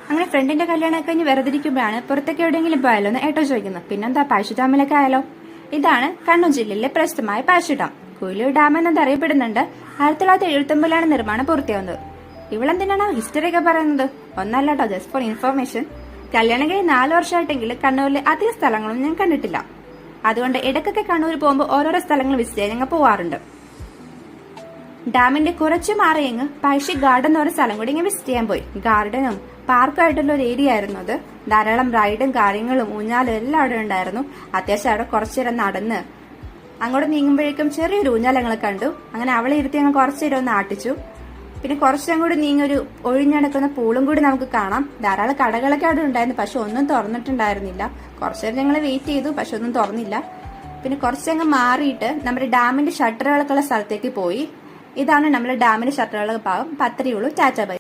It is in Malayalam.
അങ്ങനെ ഫ്രണ്ടിന്റെ കല്യാണമൊക്കെ കഴിഞ്ഞ് വെറുതെ ഇരിക്കുമ്പോഴാണ് പുറത്തേക്ക് എവിടെയെങ്കിലും പോയാലോ എന്ന് ഏട്ടോ ചോദിക്കുന്നത്. പിന്നെന്താ പഴശ്ശി ഡാമിലൊക്കെ ആയാലോ. ഇതാണ് കണ്ണൂർ ജില്ലയിലെ പ്രസിദ്ധമായ പഴശ്ശി ഡാം. കുയിലൂർ ഡാം എന്നത് അറിയപ്പെടുന്നുണ്ട്. 1979 നിർമ്മാണം പൂർത്തിയാവുന്നത്. ഇവളെന്തിനാണ് ഹിസ്റ്ററി ഒക്കെ പറയുന്നത്? ഒന്നല്ല കേട്ടോ, ജസ്റ്റ് ഫോർ ഇൻഫർമേഷൻ. കല്യാണം കഴിഞ്ഞ് 4 വർഷമായിട്ടെങ്കിൽ കണ്ണൂരിലെ അധിക സ്ഥലങ്ങളും ഞാൻ കണ്ടിട്ടില്ല. അതുകൊണ്ട് ഇടയ്ക്കൊക്കെ കണ്ണൂർ പോകുമ്പോൾ ഓരോരോ സ്ഥലങ്ങൾ വിസിറ്റ് ചെയ്യാൻ ഞങ്ങൾ പോവാറുണ്ട്. ഡാമിന്റെ കുറച്ചു മാറിയങ്ങ് പഴശ്ശി ഗാർഡൻ എന്ന് പറയുന്ന സ്ഥലം കൂടി ഇങ്ങനെ വിസിറ്റ് ചെയ്യാൻ പോയി. ഗാർഡനും പാർക്കും ആയിട്ടുള്ള ഒരു ഏരിയ ആയിരുന്നു അത്. ധാരാളം റൈഡും കാര്യങ്ങളും ഊഞ്ഞാലും എല്ലാം അവിടെ ഉണ്ടായിരുന്നു. അത്യാവശ്യം അവിടെ കുറച്ചു നേരം നടന്ന് അങ്ങോട്ട് നീങ്ങുമ്പോഴേക്കും ചെറിയൊരു ഊഞ്ഞാൽ ഞങ്ങൾ കണ്ടു. അങ്ങനെ അവളെ ഇരുത്തി ഞങ്ങൾ കുറച്ചു നേരം ഒന്ന് ആട്ടിച്ചു. പിന്നെ കുറച്ചും കൂടി നീങ്ങൊരു ഒഴിഞ്ഞടക്കുന്ന പൂളും കൂടി നമുക്ക് കാണാം. ധാരാളം കടകളൊക്കെ അവിടെ ഉണ്ടായിരുന്നു, പക്ഷെ ഒന്നും തുറന്നിട്ടുണ്ടായിരുന്നില്ല. കുറച്ചു നേരം ഞങ്ങൾ വെയിറ്റ് ചെയ്തു, പക്ഷെ ഒന്നും തുറന്നില്ല. പിന്നെ കുറച്ചങ്ങ് മാറിയിട്ട് നമ്മുടെ ഡാമിന്റെ ഷട്ടറുകളൊക്കെ ഉള്ള സ്ഥലത്തേക്ക് പോയി. ഇതാണ് നമ്മുടെ ഡാമിന്റെ ഷട്ടറുകളുടെ ഭാഗം. അത്രയേ ഉള്ളൂ. ടാറ്റ ബൈ.